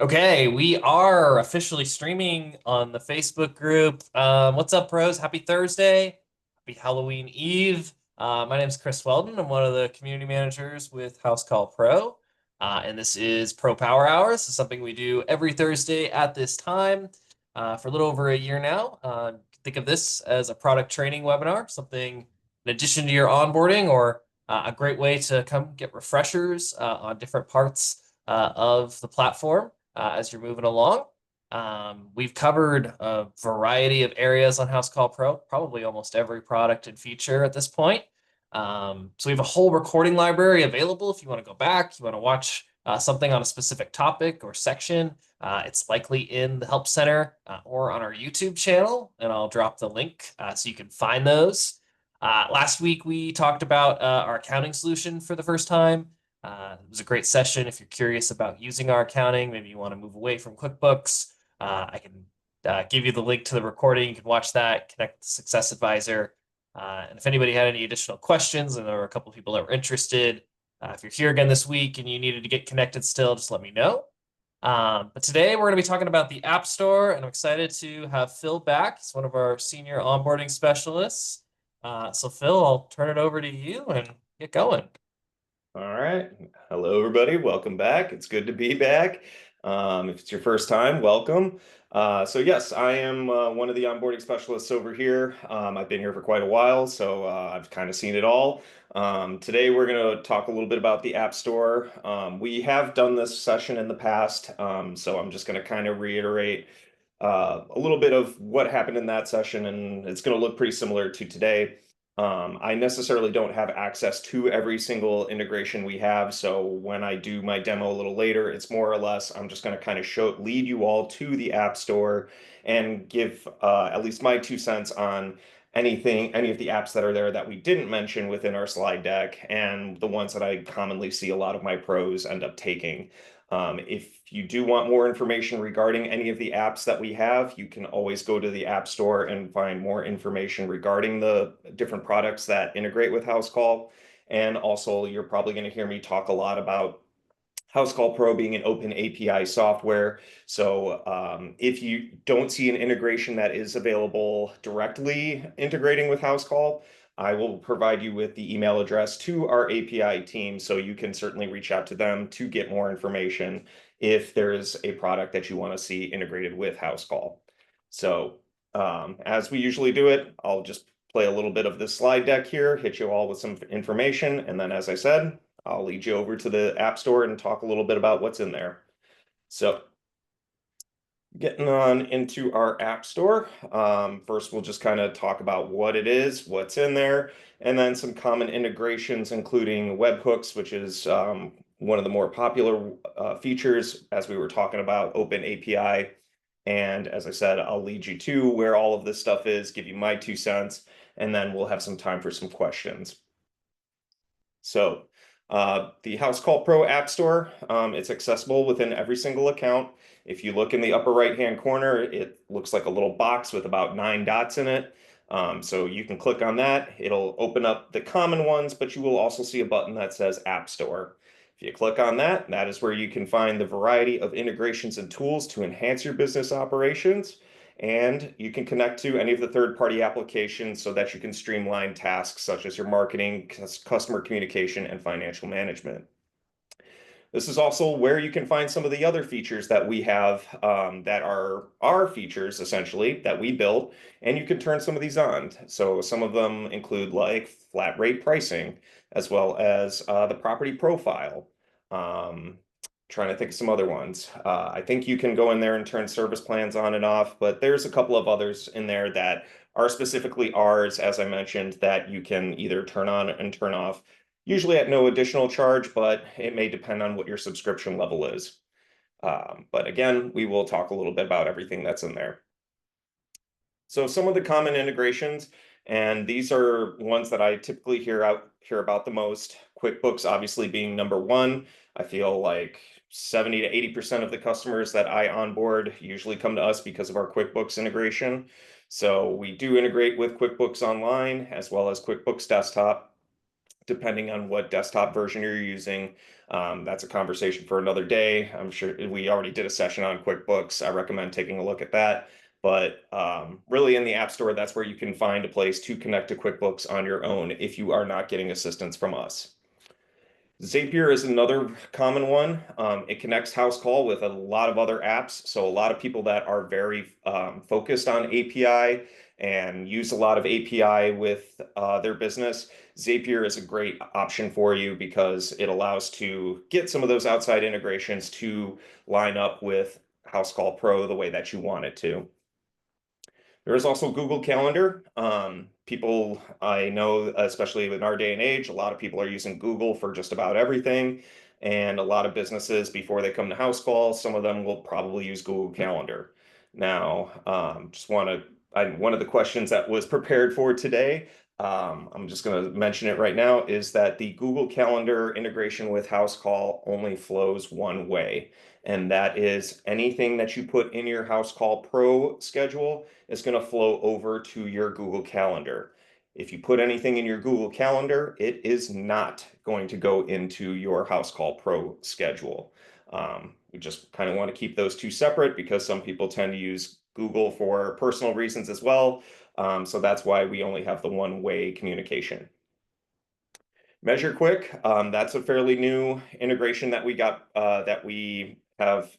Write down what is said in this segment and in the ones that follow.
Okay, we are officially streaming on the Facebook group. What's up, pros? Happy Thursday. Happy Halloween Eve. My name is Chris Weldon. I'm one of the community managers with Housecall Pro. And this is Pro Power Hours. This is something we do every Thursday at this time for a little over a year now. Think of this as a product training webinar, something in addition to your onboarding or a great way to come get refreshers on different parts of the platform as you're moving along. We've covered a variety of areas on Housecall Pro, probably almost every product and feature at this point. So we have a whole recording library available if you want to go back, you want to watch something on a specific topic or section. It's likely in the Help Center or on our YouTube channel, and I'll drop the link so you can find those. Last week, we talked about our accounting solution for the first time. It was a great session. If you're curious about using our accounting, maybe you want to move away from QuickBooks, I can give you the link to the recording. You can watch that, connect with the Success Advisor. And if anybody had any additional questions, and there were a couple of people that were interested, if you're here again this week and you needed to get connected still, just let me know. But today we're going to be talking about the App Store, and I'm excited to have Phil back. He's one of our senior onboarding specialists. So Phil, I'll turn it over to you and get going. All right. Hello, everybody. Welcome back. It's good to be back. If it's your first time, welcome. So yes, I am one of the onboarding specialists over here. I've been here for quite a while, so I've kind of seen it all. Today, we're going to talk a little bit about the App Store. We have done this session in the past, so I'm just going to kind of reiterate a little bit of what happened in that session, and it's going to look pretty similar to today. I necessarily don't have access to every single integration we have. So when I do my demo a little later, it's more or less, I'm just going to kind of lead you all to the App Store and give at least my 2 cents on any of the apps that are there that we didn't mention within our slide deck and the ones that I commonly see a lot of my pros end up taking. If you do want more information regarding any of the apps that we have, you can always go to the App Store and find more information regarding the different products that integrate with Housecall. And also, you're probably going to hear me talk a lot about Housecall Pro being an open API software. So if you don't see an integration that is available directly integrating with Housecall, I will provide you with the email address to our API team so you can certainly reach out to them to get more information if there is a product that you want to see integrated with Housecall. So as we usually do it, I'll just play a little bit of this slide deck here, hit you all with some information, and then as I said, I'll lead you over to the App Store and talk a little bit about what's in there. So getting on into our App Store, first we'll just kind of talk about what it is, what's in there, and then some common integrations, including webhooks, which is one of the more popular features as we were talking about open API. And as I said, I'll lead you to where all of this stuff is, give you my 2 cents, and then we'll have some time for some questions. So the Housecall Pro App Store, it's accessible within every single account. If you look in the upper right-hand corner, it looks like a little box with about 9 dots in it. So you can click on that. It'll open up the common ones, but you will also see a button that says App Store. If you click on that, that is where you can find the variety of integrations and tools to enhance your business operations. And you can connect to any of the third-party applications so that you can streamline tasks such as your marketing, customer communication, and financial management. This is also where you can find some of the other features that we have that are our features, essentially, that we built, and you can turn some of these on. So some of them include like flat rate pricing, as well as the property profile. Trying to think of some other ones. I think you can go in there and turn service plans on and off, but there's a couple of others in there that are specifically ours, as I mentioned, that you can either turn on and turn off, usually at no additional charge, but it may depend on what your subscription level is. But again, we will talk a little bit about everything that's in there. So some of the common integrations, and these are ones that I typically hear about the most. QuickBooks obviously being number one. I feel like 70 to 80% of the customers that I onboard usually come to us because of our QuickBooks integration. So we do integrate with QuickBooks Online as well as QuickBooks Desktop. depending on what desktop version you're using. That's a conversation for another day. I'm sure we already did a session on QuickBooks. I recommend taking a look at that. But really in the App Store, that's where you can find a place to connect to QuickBooks on your own if you are not getting assistance from us. Zapier is another common one. It connects Housecall with a lot of other apps. So a lot of people that are very focused on API and use a lot of API with their business, Zapier is a great option for you because it allows to get some of those outside integrations to line up with Housecall Pro the way that you want it to. There is also Google Calendar. People I know, especially in our day and age, a lot of people are using Google for just about everything. And a lot of businesses, before they come to house calls, some of them will probably use Google Calendar. Now, one of the questions that was prepared for today, I'm just going to mention it right now, is that the Google Calendar integration with House Call only flows one way. And that is anything that you put in your Housecall Pro schedule is going to flow over to your Google Calendar. If you put anything in your Google Calendar, it is not going to go into your Housecall Pro schedule. We just kind of want to keep those two separate because some people tend to use Google for personal reasons as well. So that's why we only have the one-way communication. MeasureQuick, that's a fairly new integration that we have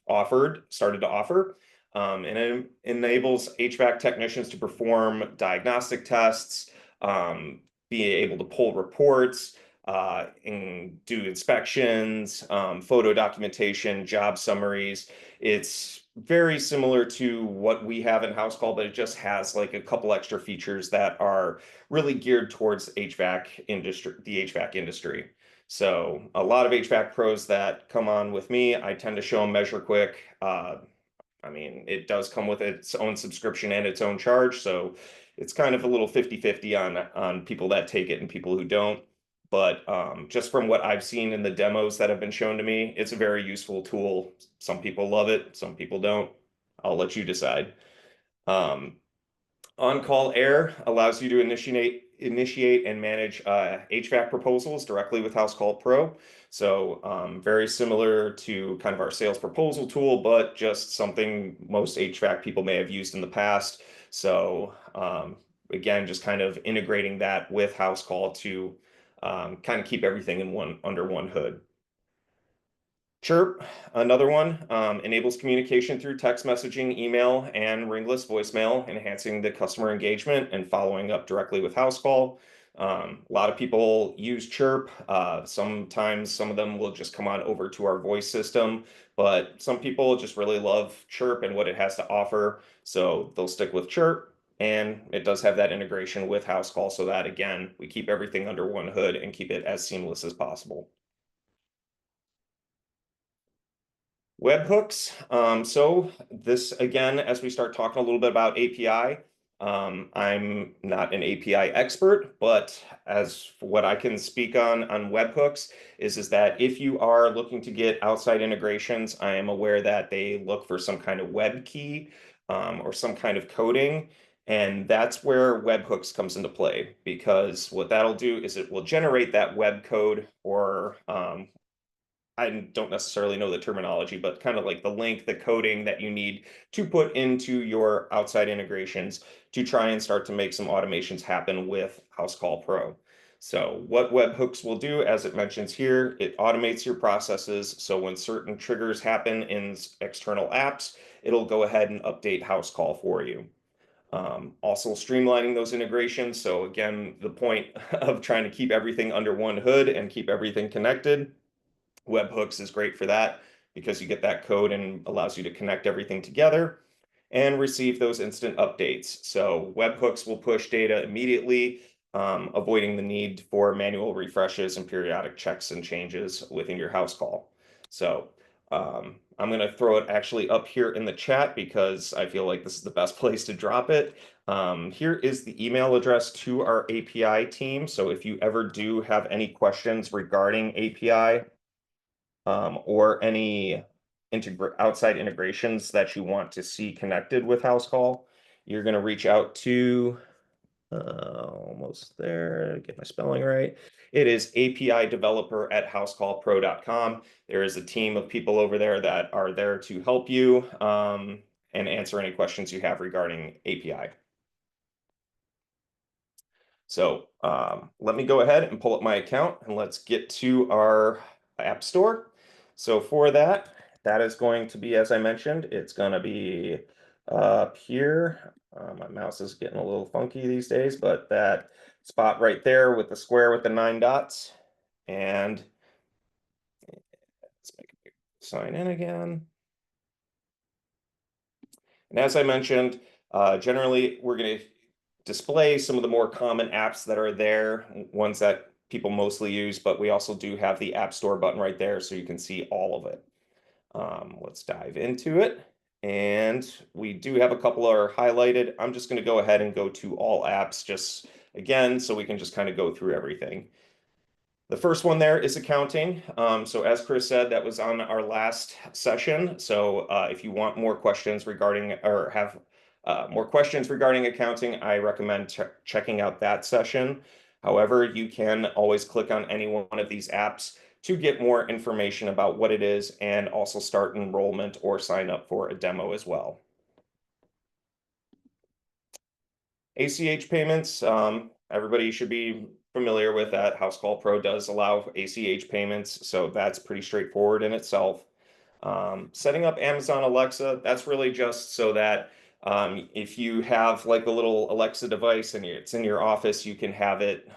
started to offer. And it enables HVAC technicians to perform diagnostic tests, be able to pull reports, and do inspections, photo documentation, job summaries. It's very similar to what we have in Housecall, but it just has like a couple extra features that are really geared towards the HVAC industry. So a lot of HVAC pros that come on with me, I tend to show them MeasureQuick. I mean, it does come with its own subscription and its own charge, so it's kind of a little 50-50 on people that take it and people who don't. But just from what I've seen in the demos that have been shown to me, it's a very useful tool. Some people love it, some people don't. I'll let you decide. On-call air allows you to initiate and manage HVAC proposals directly with Housecall Pro. So very similar to kind of our sales proposal tool, but just something most HVAC people may have used in the past. So again, just kind of integrating that with Housecall to kind of keep everything under one hood. Chirp, another one, enables communication through text messaging, email, and ringless voicemail, enhancing the customer engagement and following up directly with Housecall. A lot of people use Chirp. Sometimes some of them will just come on over to our voice system, but some people just really love Chirp and what it has to offer. So they'll stick with Chirp, and it does have that integration with Housecall so that, again, we keep everything under one hood and keep it as seamless as possible. Webhooks. So this again, as we start talking a little bit about API, I'm not an API expert, but as for what I can speak on webhooks is that if you are looking to get outside integrations, I am aware that they look for some kind of web key or some kind of coding. And that's where webhooks comes into play because what that'll do is it will generate that web code or I don't necessarily know the terminology, but kind of like the link, the coding that you need to put into your outside integrations to try and start to make some automations happen with Housecall Pro. So what webhooks will do, as it mentions here, it automates your processes. So when certain triggers happen in external apps, it'll go ahead and update Housecall for you. Also streamlining those integrations. So again, the point of trying to keep everything under one hood and keep everything connected. Webhooks is great for that because you get that code and allows you to connect everything together and receive those instant updates. So webhooks will push data immediately, avoiding the need for manual refreshes and periodic checks and changes within your Housecall. So I'm going to throw it actually up here in the chat because I feel like this is the best place to drop it. Here is the email address to our API team. So if you ever do have any questions regarding API, or any outside integrations that you want to see connected with Housecall, you're going to reach out to Almost there, get my spelling right. It is API developer at housecallpro.com. There is a team of people over there that are there to help you and answer any questions you have regarding API. So let me go ahead and pull up my account and let's get to our App Store. So for that, that is going to be, as I mentioned, it's going to be up here. My mouse is getting a little funky these days, but that spot right there with the square with the 9 dots. And let's make it sign in again. And as I mentioned, generally we're going to display some of the more common apps that are there, ones that people mostly use, but we also do have the App Store button right there so you can see all of it. Let's dive into it. And we do have a couple that are highlighted. I'm just going to go ahead and go to all apps just again so we can just kind of go through everything. The first one there is accounting. So as Chris said, that was on our last session. So if you want more questions regarding or have more questions regarding accounting, I recommend checking out that session. However, you can always click on any one of these apps to get more information about what it is and also start enrollment or sign up for a demo as well. ACH payments, everybody should be familiar with that. Housecall Pro does allow ACH payments, so that's pretty straightforward in itself. Setting up Amazon Alexa, that's really just so that if you have like a little Alexa device and it's in your office, you can have it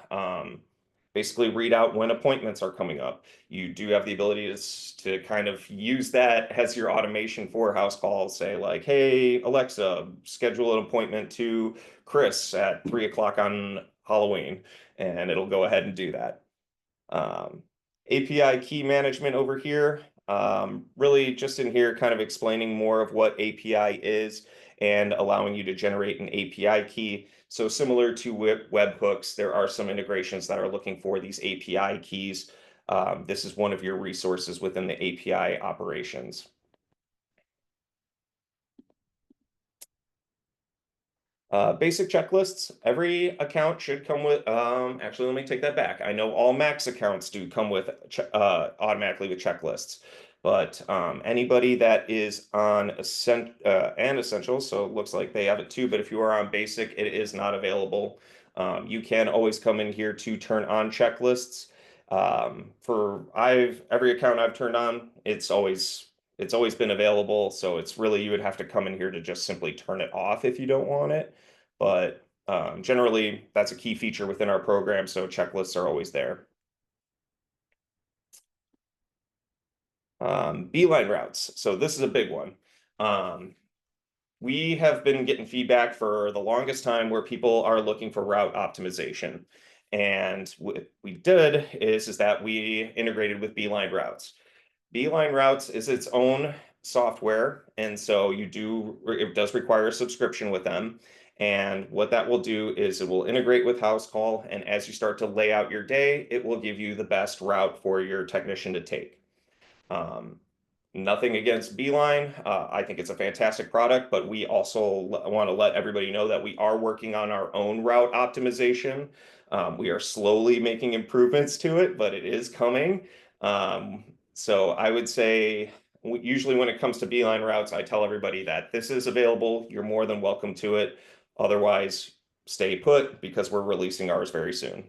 basically read out when appointments are coming up. You do have the ability to kind of use that as your automation for house calls. Say like, hey, Alexa, schedule an appointment to Chris at 3 o'clock on Halloween, and it'll go ahead and do that. API key management over here, really just in here kind of explaining more of what API is and allowing you to generate an API key. So similar to webhooks, there are some integrations that are looking for these API keys. This is one of your resources within the API operations. Basic checklists. Every account should come with, actually, let me take that back. I know all Max accounts do come with automatically with checklists, but anybody that is on and Essentials, so it looks like they have it too, but if you are on Basic, it is not available. You can always come in here to turn on checklists. Every account I've turned on, it's always been available. So it's really, you would have to come in here to just simply turn it off if you don't want it. But generally, that's a key feature within our program. So checklists are always there. Beeline routes. So this is a big one. We have been getting feedback for the longest time where people are looking for route optimization. And what we did is that we integrated with Beeline routes. Beeline Routes is its own software, and so it does require a subscription with them. And what that will do is it will integrate with Housecall, and as you start to lay out your day, it will give you the best route for your technician to take. Nothing against Beeline. I think it's a fantastic product, but we also want to let everybody know that we are working on our own route optimization. We are slowly making improvements to it, but it is coming. So I would say, usually when it comes to Beeline routes, I tell everybody that this is available. You're more than welcome to it. Otherwise, stay put because we're releasing ours very soon.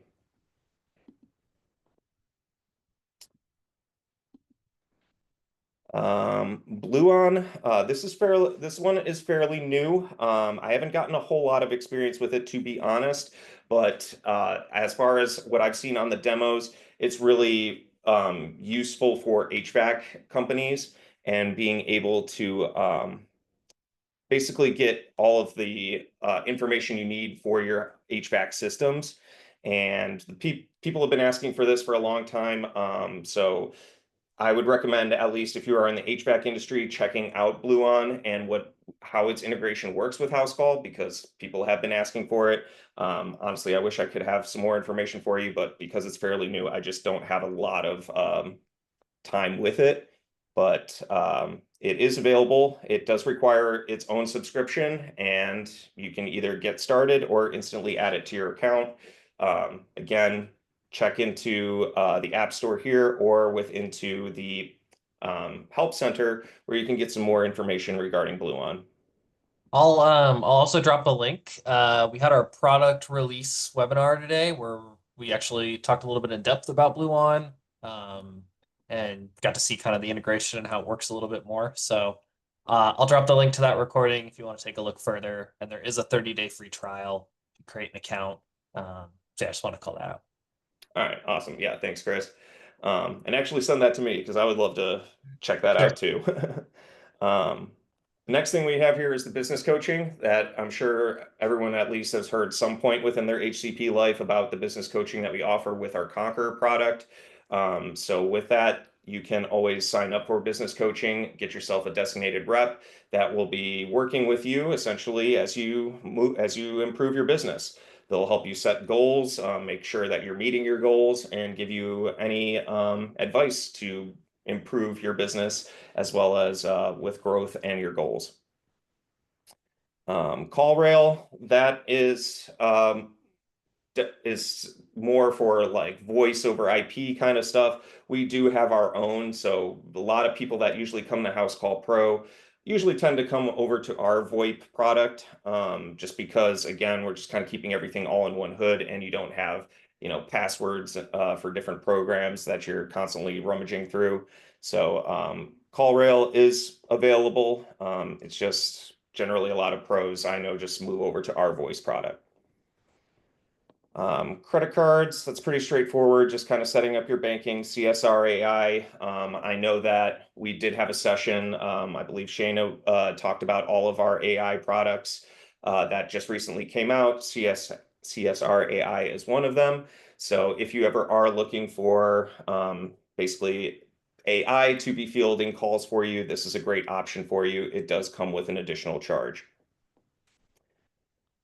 BlueOn, this one is fairly new. I haven't gotten a whole lot of experience with it, to be honest, but as far as what I've seen on the demos, it's really useful for HVAC companies and being able to basically get all of the information you need for your HVAC systems. And the people have been asking for this for a long time. So I would recommend, at least if you are in the HVAC industry, checking out BlueOn and how its integration works with Housecall, because people have been asking for it. Honestly, I wish I could have some more information for you, but because it's fairly new, I just don't have a lot of time with it. But It is available. It does require its own subscription, and you can either get started or instantly add it to your account. Again, check into the App Store here or into the Help Center where you can get some more information regarding BlueOn. I'll also drop a link. We had our product release webinar today where we actually talked a little bit in depth about BlueOn, and got to see kind of the integration and how it works a little bit more. So I'll drop the link to that recording if you want to take a look further. And there is a 30-day free trial to create an account. So I just want to call that out. All right, awesome. Yeah, thanks, Chris. And actually send that to me because I would love to check that Sure. out too. um, the next thing we have here is the business coaching that I'm sure everyone at least has heard some point within their HCP life about the business coaching that we offer with our Conquer product. So with that, you can always sign up for business coaching, get yourself a designated rep that will be working with you essentially as you improve your business. They'll help you set goals, make sure that you're meeting your goals, and give you any advice to improve your business as well as with growth and your goals. CallRail, that is more for like voice over IP kind of stuff. We do have our own, so a lot of people that usually come to Housecall Pro usually tend to come over to our VoIP product, just because again, we're just kind of keeping everything all in one hood, and you don't have passwords for different programs that you're constantly rummaging through. So CallRail is available. It's just generally a lot of pros I know just move over to our voice product. Credit cards, that's pretty straightforward, just kind of setting up your banking, CSR AI. I know that we did have a session. I believe Shana talked about all of our AI products that just recently came out. CSR AI is one of them. So if you ever are looking for basically AI to be fielding calls for you, this is a great option for you. It does come with an additional charge.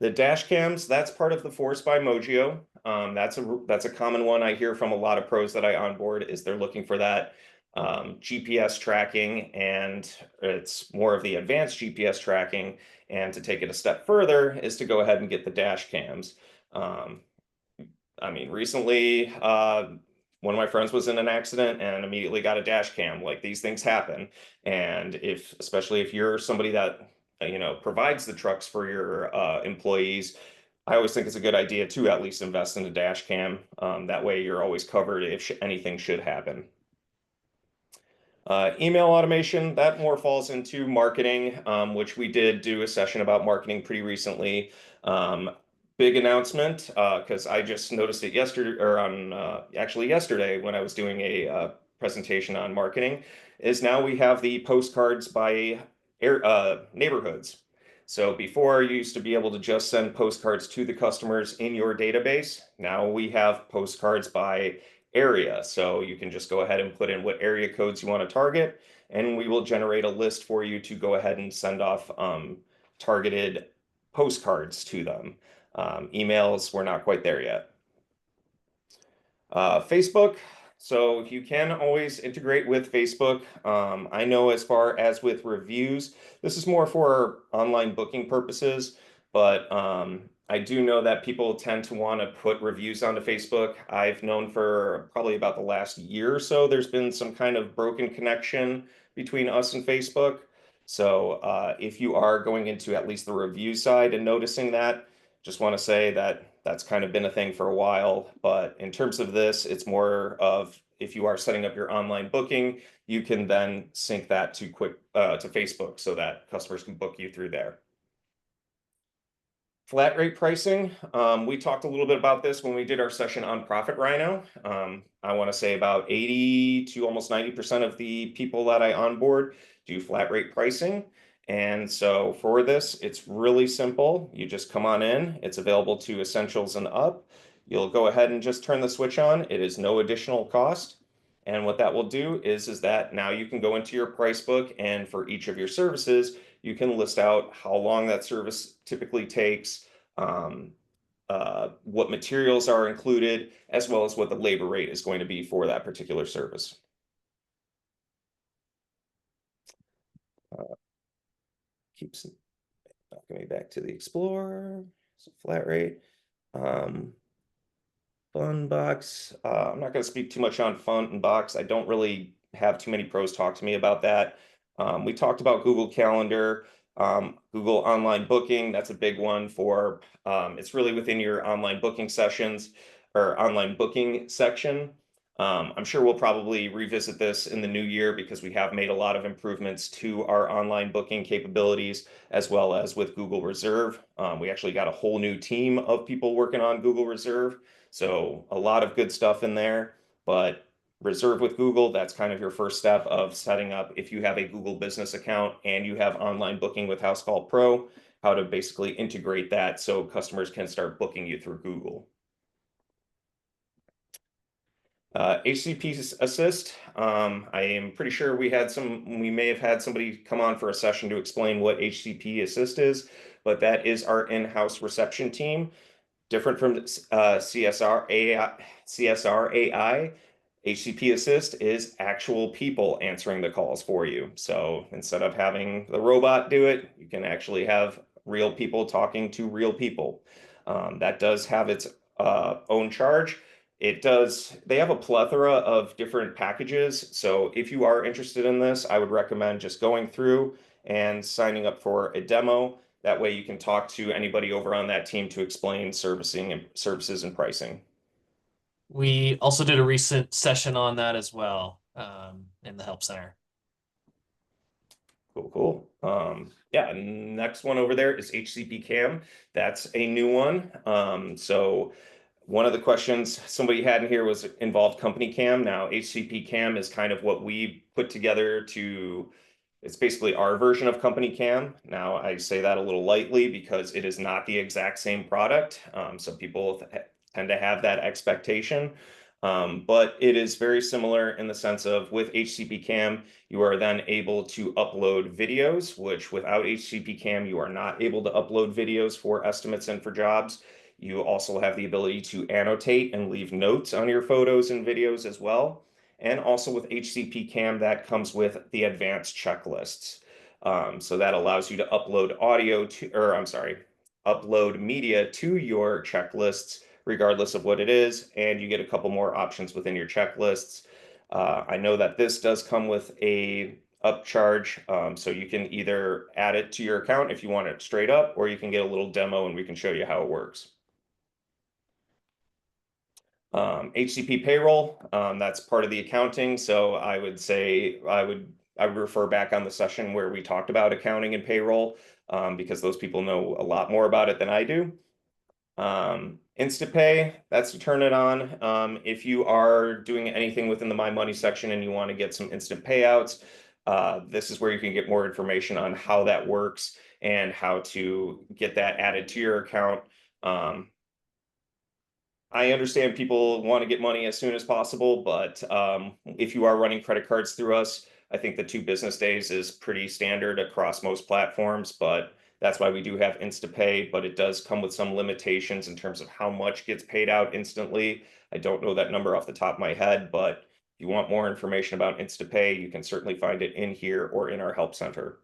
The dash cams, that's part of the Force by Mojio. That's a common one I hear from a lot of pros that I onboard is they're looking for that GPS tracking, and it's more of the advanced GPS tracking. And to take it a step further is to go ahead and get the dash cams. I mean, recently, one of my friends was in an accident and immediately got a dash cam. Like these things happen, and especially if you're somebody that provides the trucks for your employees, I always think it's a good idea to at least invest in a dash cam. That way you're always covered if anything should happen. Email automation, that more falls into marketing, which we did do a session about marketing pretty recently. Big announcement, because I just noticed it yesterday, or actually yesterday when I was doing a presentation on marketing, is now we have the postcards by neighborhoods. So before you used to be able to just send postcards to the customers in your database. Now we have postcards by area. So you can just go ahead and put in what area codes you want to target, and we will generate a list for you to go ahead and send off targeted postcards to them. Emails, we're not quite there yet. Facebook. So you can always integrate with Facebook. I know as far as with reviews, this is more for online booking purposes, but I do know that people tend to want to put reviews onto Facebook. I've known for probably about the last year or so, there's been some kind of broken connection between us and Facebook. So if you are going into at least the review side and noticing that, just want to say that that's kind of been a thing for a while. But in terms of this, it's more of if you are setting up your online booking, you can then sync that to Facebook so that customers can book you through there. Flat rate pricing. We talked a little bit about this when we did our session on Profit Rhino. I want to say about 80 to almost 90% of the people that I onboard do flat rate pricing. And so for this, it's really simple. You just come on in. It's available to Essentials and up. You'll go ahead and just turn the switch on. It is no additional cost. And what that will do is that now you can go into your price book, and for each of your services, you can list out how long that service typically takes, what materials are included, as well as what the labor rate is going to be for that particular service. keeps knocking me back to the Explorer. So flat rate. Fun box. I'm not going to speak too much on fun and box. I don't really have too many pros talk to me about that. We talked about Google Calendar, Google Online Booking. That's a big one for, it's really within your online booking sessions or online booking section. I'm sure we'll probably revisit this in the new year because we have made a lot of improvements to our online booking capabilities as well as with Google Reserve. We actually got a whole new team of people working on Google Reserve. So a lot of good stuff in there, but Reserve with Google, that's kind of your first step of setting up if you have a Google business account and you have online booking with Housecall Pro, how to basically integrate that so customers can start booking you through Google. HCP Assist, I am pretty sure we may have had somebody come on for a session to explain what HCP Assist is, but that is our in-house reception team. Different from CSR AI, HCP Assist is actual people answering the calls for you. So instead of having the robot do it, you can actually have real people talking to real people. That does have its own charge. They have a plethora of different packages. So if you are interested in this, I would recommend just going through and signing up for a demo. That way you can talk to anybody over on that team to explain services and pricing. We also did a recent session on that as well in the Help Center. Cool. Yeah, next one over there is HCP Cam. That's a new one. So one of the questions somebody had in here was involved company cam. Now, HCP Cam is kind of what we put together it's basically our version of company cam. Now, I say that a little lightly because it is not the exact same product. Some people tend to have that expectation. But it is very similar in the sense of with HCP Cam, you are then able to upload videos, which without HCP Cam, you are not able to upload videos for estimates and for jobs. You also have the ability to annotate and leave notes on your photos and videos as well. And also with HCP Cam, that comes with the advanced checklists. So that allows you to upload upload media to your checklists regardless of what it is, and you get a couple more options within your checklists. I know that this does come with a upcharge, so you can either add it to your account if you want it straight up, or you can get a little demo and we can show you how it works. HCP payroll, that's part of the accounting, so I would say I would refer back on the session where we talked about accounting and payroll, because those people know a lot more about it than I do. Insta Pay, that's to turn it on. If you are doing anything within the My Money section and you want to get some instant payouts, this is where you can get more information on how that works and how to get that added to your account. I understand people want to get money as soon as possible, but if you are running credit cards through us, I think the 2 business days is pretty standard across most platforms, but that's why we do have Insta Pay, but it does come with some limitations in terms of how much gets paid out instantly. I don't know that number off the top of my head, but if you want more information about Insta Pay, you can certainly find it in here or in our help center.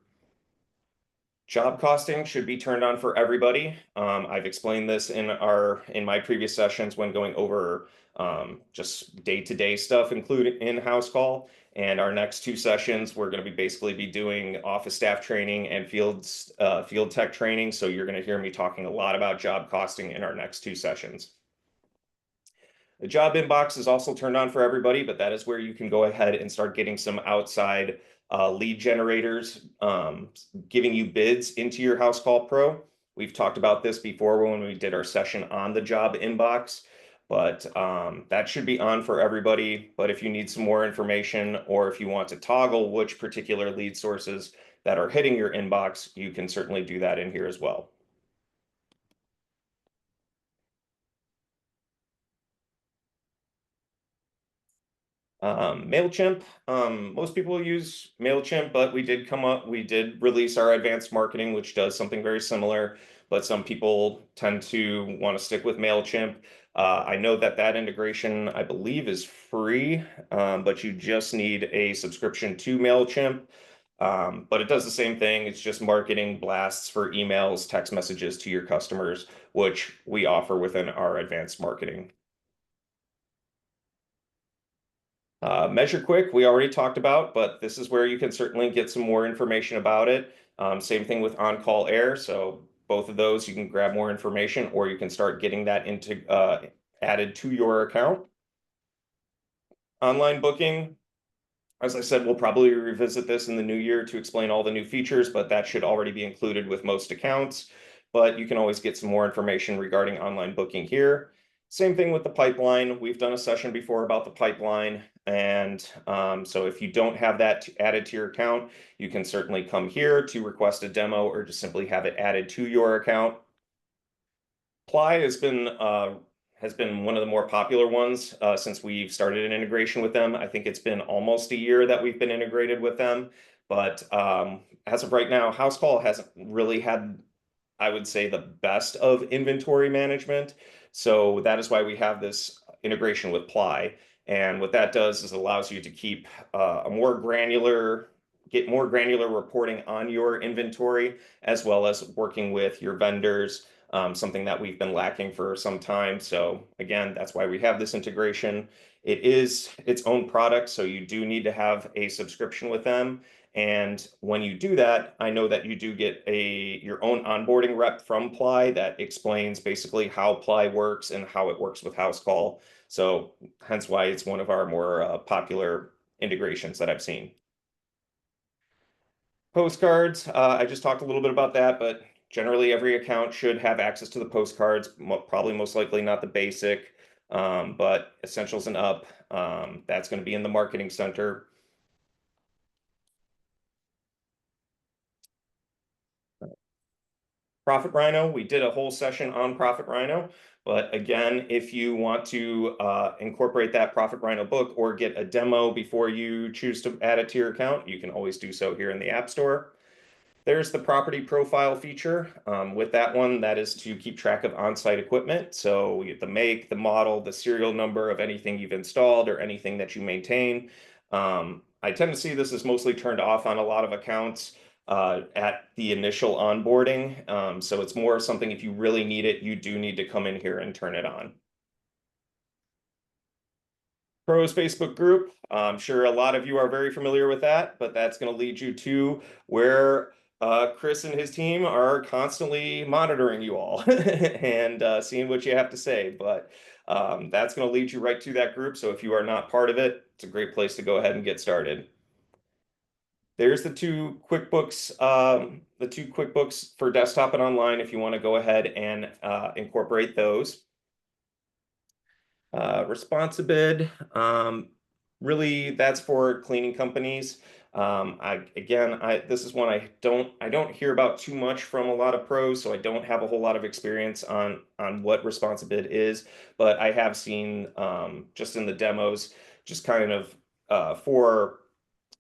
Job costing should be turned on for everybody. I've explained this in my previous sessions when going over just day-to-day stuff, including in-house call. And our next 2 sessions, we're going to basically be doing office staff training and field tech training. So you're going to hear me talking a lot about job costing in our next 2 sessions. The job inbox is also turned on for everybody, but that is where you can go ahead and start getting some outside lead generators, giving you bids into your Housecall Pro. We've talked about this before when we did our session on the job inbox, but that should be on for everybody. But if you need some more information or if you want to toggle which particular lead sources that are hitting your inbox, you can certainly do that in here as well. MailChimp, most people use MailChimp, but we did release our advanced marketing, which does something very similar, but some people tend to want to stick with MailChimp. I know that integration, I believe, is free, but you just need a subscription to MailChimp. But it does the same thing. It's just marketing blasts for emails, text messages to your customers, which we offer within our advanced marketing. MeasureQuick, we already talked about, but this is where you can certainly get some more information about it. Same thing with on-call air. So both of those, you can grab more information, or you can start getting that into added to your account. Online booking, as I said, we'll probably revisit this in the new year to explain all the new features, but that should already be included with most accounts. But you can always get some more information regarding online booking here. Same thing with the pipeline. We've done a session before about the pipeline. And so if you don't have that added to your account, you can certainly come here to request a demo or just simply have it added to your account. Ply has been one of the more popular ones since we've started an integration with them. I think it's been almost a year that we've been integrated with them. But as of right now, Housecall hasn't really had, I would say, the best of inventory management. So that is why we have this integration with Ply. And what that does is allows you to keep get more granular reporting on your inventory, as well as working with your vendors, something that we've been lacking for some time. So again, that's why we have this integration. It is its own product, so you do need to have a subscription with them. And when you do that, I know that you do get your own onboarding rep from Ply that explains basically how Ply works and how it works with Housecall. So hence why it's one of our more popular integrations that I've seen. Postcards, I just talked a little bit about that, but generally every account should have access to the postcards, probably most likely not the basic, but essentials and up. That's going to be in the marketing center. Profit Rhino, we did a whole session on Profit Rhino, but again, if you want to incorporate that Profit Rhino book or get a demo before you choose to add it to your account, you can always do so here in the App Store. There's the property profile feature. With that one, that is to keep track of on-site equipment. So we get the make, the model, the serial number of anything you've installed or anything that you maintain. I tend to see this is mostly turned off on a lot of accounts at the initial onboarding. So it's more something if you really need it, you do need to come in here and turn it on. Pros Facebook group. I'm sure a lot of you are very familiar with that, but that's going to lead you to where Chris and his team are constantly monitoring you all and seeing what you have to say. But that's going to lead you right to that group. So if you are not part of it, it's a great place to go ahead and get started. There's the two QuickBooks for desktop and online if you want to go ahead and incorporate those. Responsibid, really that's for cleaning companies. This is one I don't hear about too much from a lot of pros, so I don't have a whole lot of experience on what Responsibid is, but I have seen just in the demos, just kind of for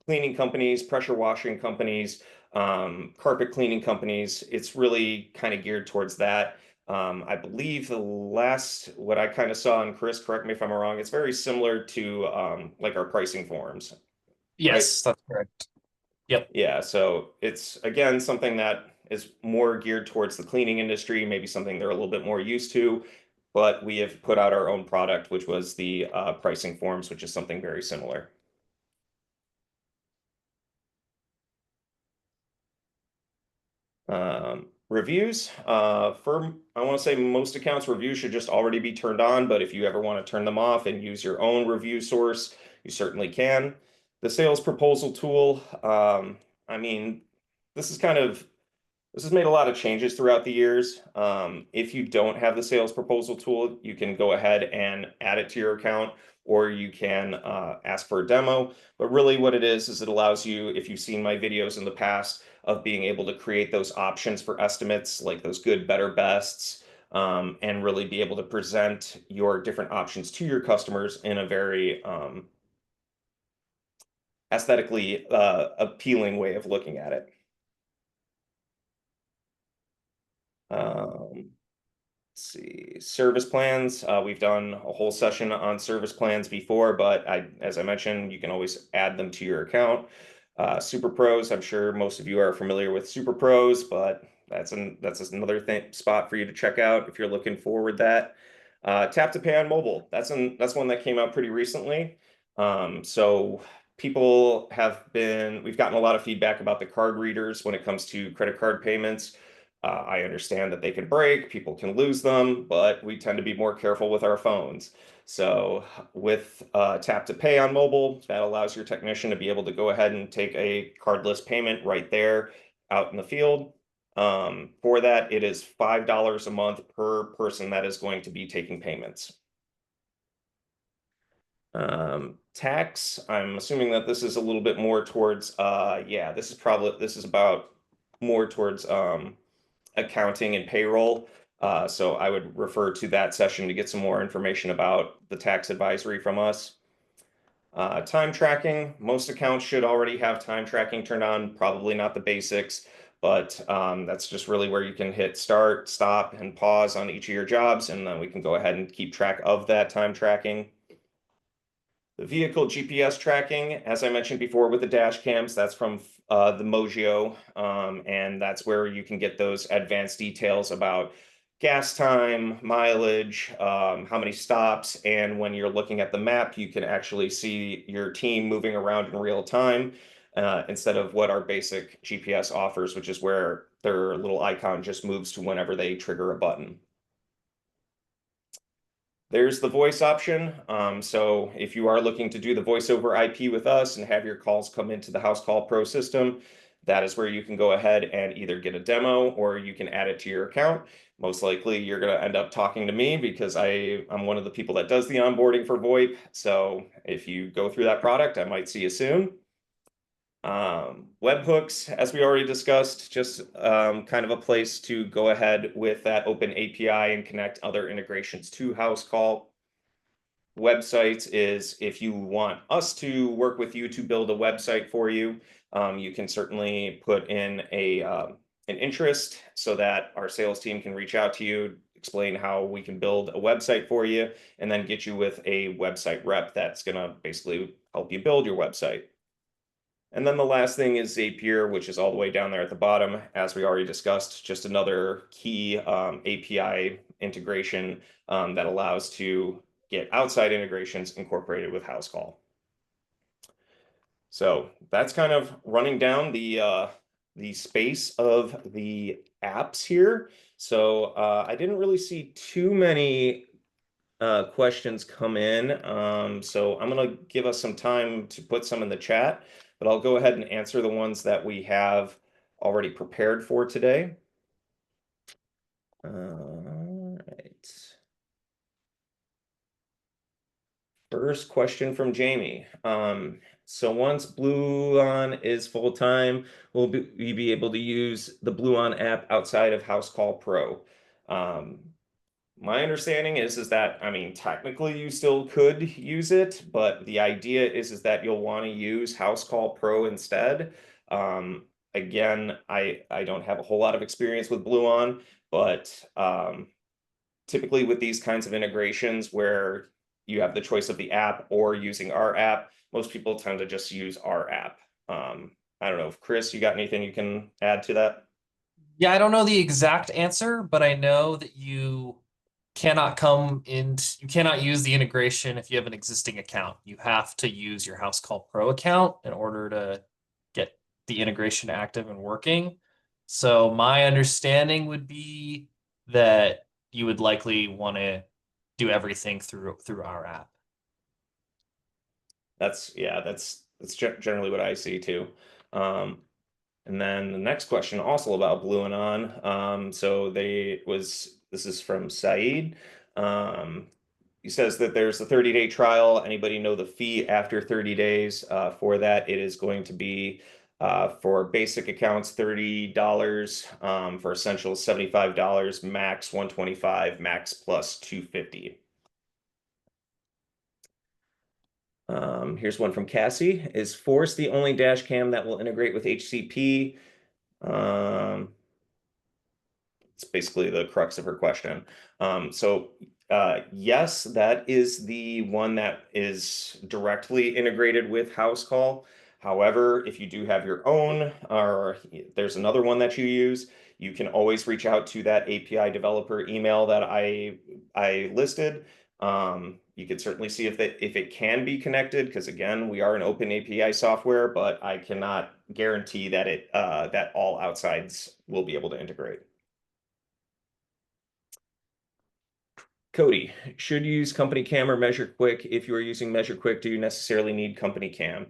cleaning companies, pressure washing companies, carpet cleaning companies. It's really kind of geared towards that. I believe what I kind of saw, and Chris, correct me if I'm wrong, it's very similar to like our pricing forms, right? Yes, that's correct. Yep. Yeah, so it's again something that is more geared towards the cleaning industry, maybe something they're a little bit more used to, but we have put out our own product, which was the pricing forms, which is something very similar. Reviews for I want to say most accounts reviews should just already be turned on, but if you ever want to turn them off and use your own review source, you certainly can. The sales proposal tool, I mean, this is kind of this has made a lot of changes throughout the years. If you don't have the sales proposal tool, you can go ahead and add it to your account, or you can ask for a demo. But really what it is it allows you, if you've seen my videos in the past, of being able to create those options for estimates, like those good, better, bests, and really be able to present your different options to your customers in a very aesthetically appealing way of looking at it. Let's see, service plans. We've done a whole session on service plans before, but as I mentioned, you can always add them to your account. Super Pros, I'm sure most of you are familiar with Super Pros, but that's another spot for you to check out if you're looking forward that. Tap to Pay on mobile. That's one that came out pretty recently. So we've gotten a lot of feedback about the card readers when it comes to credit card payments. I understand that they can break, people can lose them, but we tend to be more careful with our phones. So with Tap to Pay on mobile, that allows your technician to be able to go ahead and take a cardless payment right there out in the field. For that, it is $5 a month per person that is going to be taking payments. Tax, I'm assuming that this is a little bit more towards, yeah, this is about more towards accounting and payroll. So I would refer to that session to get some more information about the tax advisory from us. Time tracking, most accounts should already have time tracking turned on, probably not the basics, but that's just really where you can hit start, stop, and pause on each of your jobs, and then we can go ahead and keep track of that time tracking. The vehicle GPS tracking, as I mentioned before with the dash cams, that's from the Mozio, and that's where you can get those advanced details about gas time, mileage, how many stops, and when you're looking at the map, you can actually see your team moving around in real time instead of what our basic GPS offers, which is where their little icon just moves to whenever they trigger a button. There's the voice option. So if you are looking to do the voice over IP with us and have your calls come into the Housecall Pro system, that is where you can go ahead and either get a demo or you can add it to your account. Most likely you're going to end up talking to me because I'm one of the people that does the onboarding for VoIP. So if you go through that product, I might see you soon. Webhooks, as we already discussed, just kind of a place to go ahead with that open API and connect other integrations to Housecall. Websites is if you want us to work with you to build a website for you, you can certainly put in an interest so that our sales team can reach out to you, explain how we can build a website for you, and then get you with a website rep that's going to basically help you build your website. And then the last thing is Zapier, which is all the way down there at the bottom, as we already discussed, just another key API integration that allows to get outside integrations incorporated with Housecall. So that's kind of running down the space of the apps here. So I didn't really see too many questions come in. So I'm going to give us some time to put some in the chat, but I'll go ahead and answer the ones that we have already prepared for today. All right. First question from Jamie. So once BlueOn is full-time, will we be able to use the BlueOn app outside of Housecall Pro? My understanding is that, I mean, technically you still could use it, but the idea is that you'll want to use Housecall Pro instead. Again, I don't have a whole lot of experience with BlueOn, but typically with these kinds of integrations where you have the choice of the app or using our app, most people tend to just use our app. I don't know if Chris, you got anything you can add to that? Yeah, I don't know the exact answer, but I know that you cannot use the integration if you have an existing account. You have to use your Housecall Pro account in order to get the integration active and working. So my understanding would be that you would likely want to do everything through our app. That's generally what I see too. And then the next question also about Blue and On. This is from Saeed. He says that there's a 30-day trial. Anybody know the fee after 30 days? For that, it is going to be for basic accounts, $30, for essentials, $75, max $125, max plus $250. Here's one from Cassie. Is Force the only dash cam that will integrate with HCP? It's basically the crux of her question. Yes, that is the one that is directly integrated with Housecall. However, if you do have your own, or there's another one that you use, you can always reach out to that API developer email that I listed. You could certainly see if it can be connected, because again, we are an open API software, but I cannot guarantee that that all outsides will be able to integrate. Cody, should you use Company Cam or MeasureQuick? If you are using MeasureQuick, do you necessarily need Company Cam?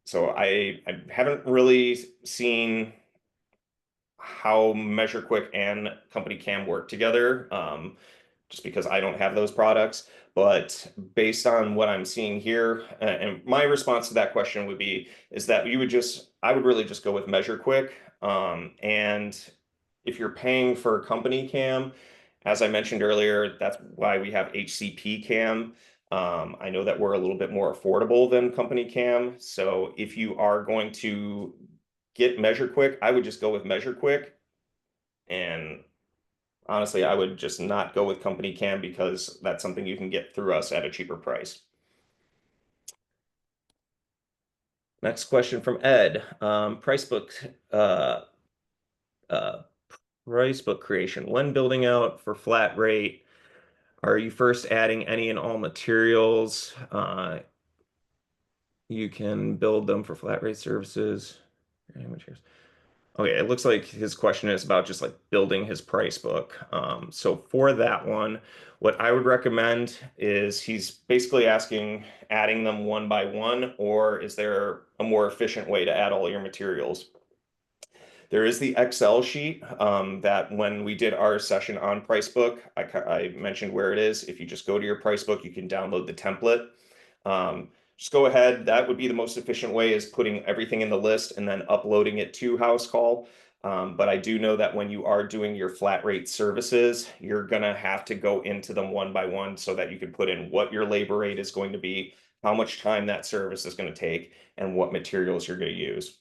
So I haven't really seen how MeasureQuick and Company Cam work together, just because I don't have those products. But based on what I'm seeing here, and my response to that question would be, is that I would really just go with MeasureQuick. And if you're paying for Company Cam, as I mentioned earlier, that's why we have HCP Cam. I know that we're a little bit more affordable than Company Cam. So if you are going to get MeasureQuick, I would just go with MeasureQuick. And honestly, I would just not go with Company Cam because that's something you can get through us at a cheaper price. Next question from Ed. Price book creation. When building out for flat rate, are you first adding any and all materials? You can build them for flat rate services. Okay, it looks like his question is about just like building his price book. So for that one, what I would recommend is he's basically asking adding them one by one, or is there a more efficient way to add all your materials? There is the Excel sheet that when we did our session on Pricebook, I mentioned where it is. If you just go to your Pricebook, you can download the template. Just go ahead. That would be the most efficient way, is putting everything in the list and then uploading it to Housecall. But I do know that when you are doing your flat rate services, you're going to have to go into them one by one so that you can put in what your labor rate is going to be, how much time that service is going to take, and what materials you're going to use.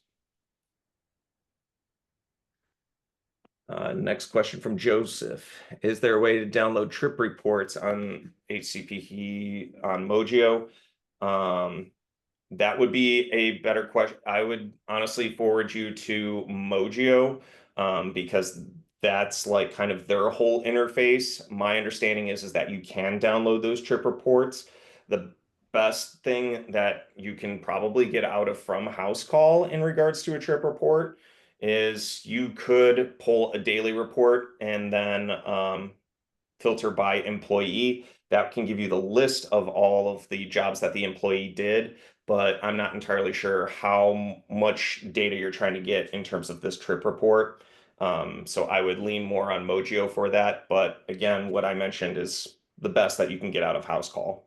Next question from Joseph. Is there a way to download trip reports on HCP on Mojo? That would be a better question. I would honestly forward you to Mojo, because that's like kind of their whole interface. My understanding is that you can download those trip reports. The best thing that you can probably get out of from Housecall in regards to a trip report is you could pull a daily report and then filter by employee. That can give you the list of all of the jobs that the employee did, but I'm not entirely sure how much data you're trying to get in terms of this trip report. So I would lean more on Mojo for that. But again, what I mentioned is the best that you can get out of Housecall.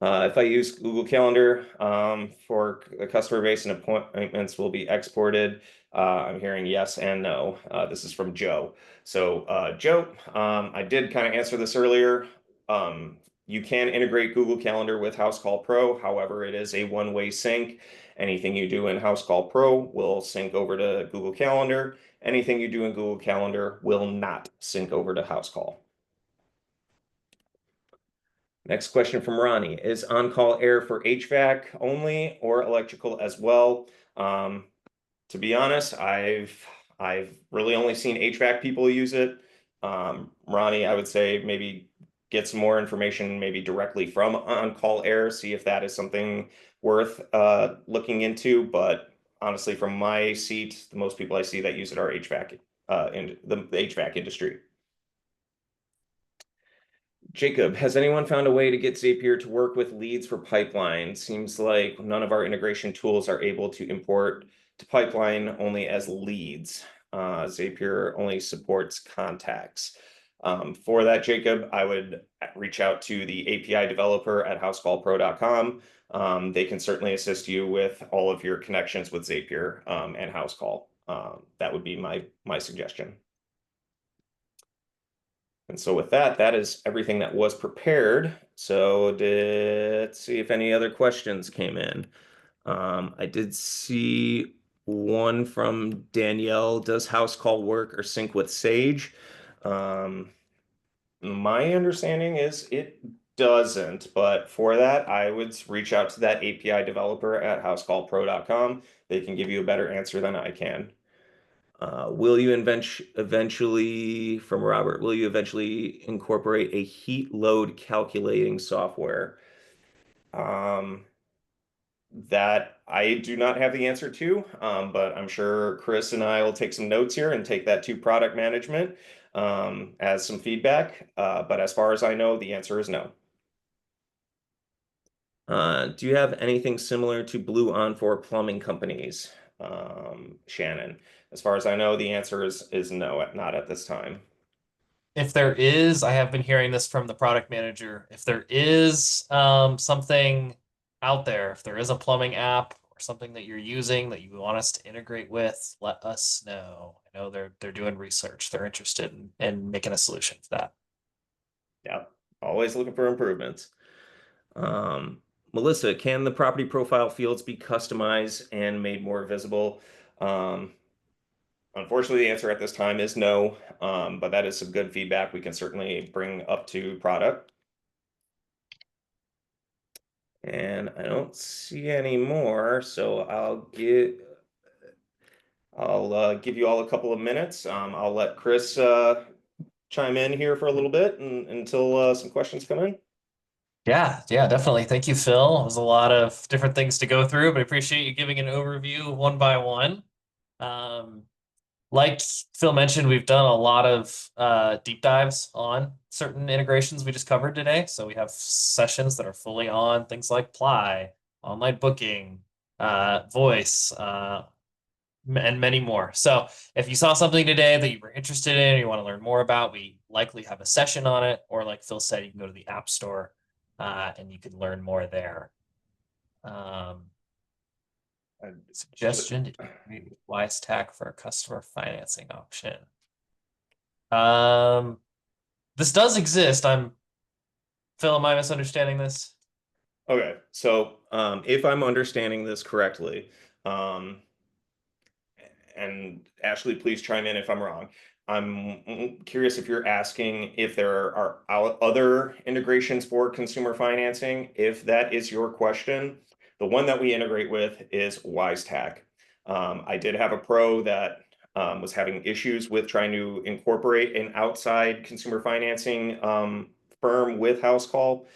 If I use Google Calendar for a customer base and appointments will be exported, I'm hearing yes and no. This is from Joe. So Joe, I did kind of answer this earlier. You can integrate Google Calendar with Housecall Pro. However, it is a one-way sync. Anything you do in Housecall Pro will sync over to Google Calendar. Anything you do in Google Calendar will not sync over to Housecall. Next question from Ronnie. Is on-call air for HVAC only or electrical as well? To be honest, I've really only seen HVAC people use it. Ronnie, I would say maybe get some more information maybe directly from on-call air, see if that is something worth looking into. But honestly, from my seat, the most people I see that use it are HVAC in the HVAC industry. Jacob, has anyone found a way to get Zapier to work with leads for pipeline? Seems like none of our integration tools are able to import to pipeline only as leads. Zapier only supports contacts. For that, Jacob, I would reach out to the API developer at housecallpro.com. They can certainly assist you with all of your connections with Zapier and Housecall. That would be my suggestion. And so with that, that is everything that was prepared. So let's see if any other questions came in. I did see one from Danielle. Does Housecall work or sync with Sage? My understanding is it doesn't, but for that, I would reach out to that API developer at housecallpro.com. They can give you a better answer than I can. Will you eventually, from Robert, will you eventually incorporate a heat load calculating software? Um, that I do not have the answer to, but I'm sure Chris and I will take some notes here and take that to product management as some feedback. But as far as I know, the answer is no. Do you have anything similar to BlueOn for plumbing companies, Shannon? As far as I know, the answer is no, not at this time. If there is, I have been hearing this from the product manager. If there is something out there, if there is a plumbing app or something that you're using that you want us to integrate with, let us know. I know they're doing research. They're interested in making a solution for that. Yeah, always looking for improvements. Melissa, can the property profile fields be customized and made more visible? Um, Unfortunately, the answer at this time is no, but that is some good feedback we can certainly bring up to product. And I don't see any more, so I'll give you all a couple of minutes. I'll let Chris chime in here for a little bit until some questions come in. Yeah, definitely. Thank you, Phil. It was a lot of different things to go through, but I appreciate you giving an overview one by one. Um, Like Phil mentioned, we've done a lot of deep dives on certain integrations we just covered today. So we have sessions that are fully on things like Ply, online booking, voice, and many more. So if you saw something today that you were interested in or you want to learn more about, we likely have a session on it. Or like Phil said, you can go to the App Store and you can learn more there. Um, I should. Suggestion to integrate with WiseTech for a customer financing option. Um, this does exist. Phil, am I misunderstanding this? Okay, so if I'm understanding this correctly, um, and Ashley, please chime in if I'm wrong. I'm curious if you're asking if there are other integrations for consumer financing. If that is your question, the one that we integrate with is WiseTech. I did have a pro that was having issues with trying to incorporate an outside consumer financing firm with Housecall.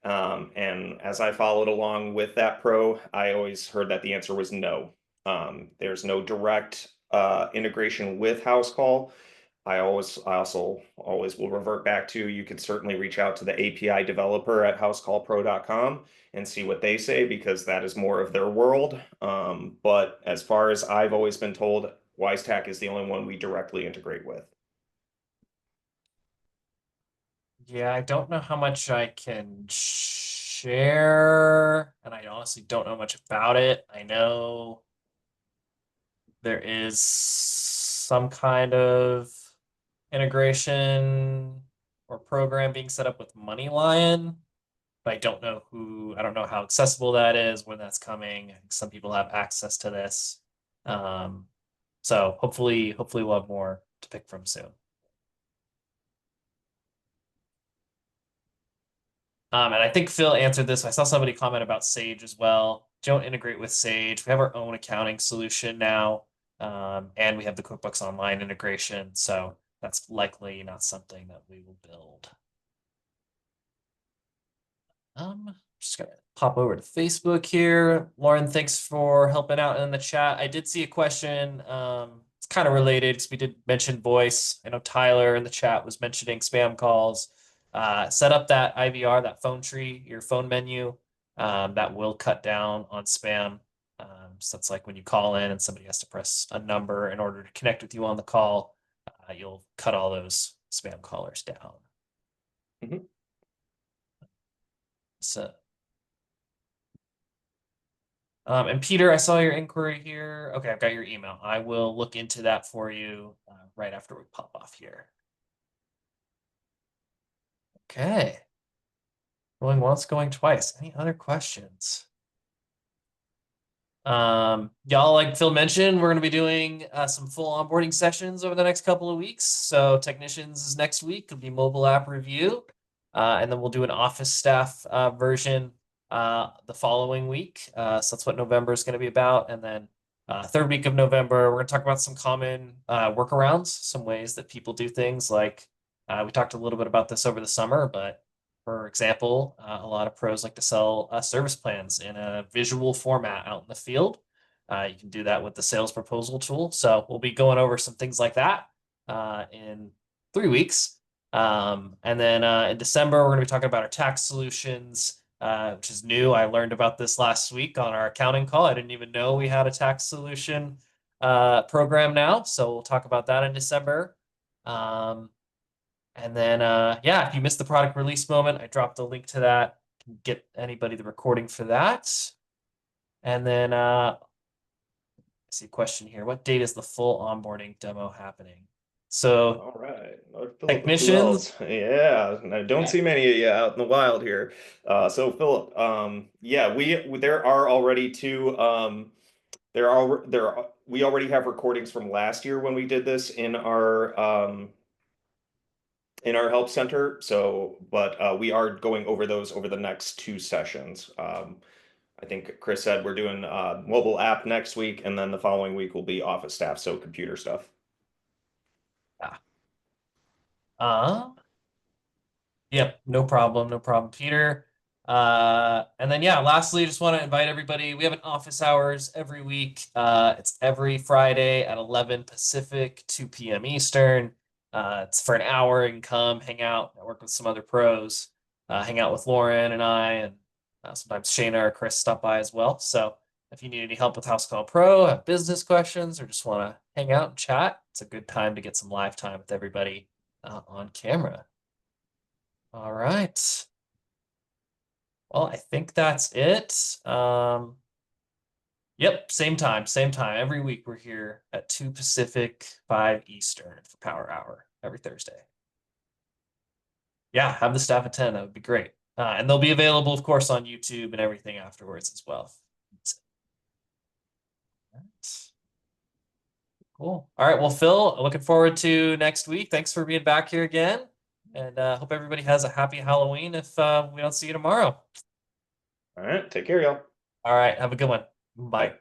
And as I followed along with that pro, I always heard that the answer was no. There's no direct integration with Housecall. I also always will revert back to, you can certainly reach out to the API developer at housecallpro.com and see what they say, because that is more of their world. But as far as I've always been told, WiseTech is the only one we directly integrate with. Yeah, I don't know how much I can share, and I honestly don't know much about it. I know there is some kind of integration or program being set up with MoneyLion, but I don't know how accessible that is, when that's coming. I think some people have access to this. Um, so hopefully we'll have more to pick from soon. And I think Phil answered this. I saw somebody comment about Sage as well. Don't integrate with Sage. We have our own accounting solution now, and we have the QuickBooks Online integration. So that's likely not something that we will build. Just gonna pop over to Facebook here. Lauren, thanks for helping out in the chat. I did see a question. It's kind of related because we did mention voice. I know Tyler in the chat was mentioning spam calls. Set up that IVR, that phone tree, your phone menu. That will cut down on spam. So that's like when you call in and somebody has to press a number in order to connect with you on the call. You'll cut all those spam callers down. Mhm. So and Peter, I saw your inquiry here. Okay, I've got your email. I will look into that for you right after we pop off here. Okay. Going once, going twice. Any other questions? Y'all, like Phil mentioned, we're going to be doing some full onboarding sessions over the next couple of weeks. So technicians is next week. It'll be mobile app review. And then we'll do an office staff version the following week. So that's what November is going to be about. And then third week of November, we're going to talk about some common workarounds, some ways that people do things. Like we talked a little bit about this over the summer, but for example, a lot of pros like to sell service plans in a visual format out in the field. You can do that with the sales proposal tool. So we'll be going over some things like that in 3 weeks. And then in December, we're going to be talking about our tax solutions, which is new. I learned about this last week on our accounting call. I didn't even know we had a tax solution program now. So we'll talk about that in December. And then, yeah, if you missed the product release moment, I dropped a link to that. You can get anybody the recording for that. And then, I see a question here. What date is the full onboarding demo happening? So All right, Philip, who technicians, else? Yeah, I don't yeah, see many of you out in the wild here. So Philip, yeah, there are already two. We already have recordings from last year when we did this in our help center. So, but we are going over those over the next two sessions. I think Chris said we're doing mobile app next week, and then the following week will be office staff, so computer stuff. yeah. Uh, Yep, no problem, no problem, Peter. And then yeah, lastly, just want to invite everybody. We have an office hours every week. It's every Friday at 11 Pacific, 2 p.m. Eastern. It's for an hour. You can come, hang out, work with some other pros, hang out with Lauren and I, and sometimes Shayna or Chris stop by as well. So if you need any help with Housecall Pro, have business questions, or just want to hang out and chat, it's a good time to get some live time with everybody on camera. All right. Well, I think that's it. Yep, same time, same time. Every week we're here at 2 Pacific, 5 Eastern for Power Hour every Thursday. Yeah, have the staff attend. That would be great. And they'll be available, of course, on YouTube and everything afterwards as well. Cool. All right. Well, Phil, looking forward to next week. Thanks for being back here again. And hope everybody has a happy Halloween if we don't see you tomorrow. All right, take care, y'all. All right. Have a good one. Bye. Bye.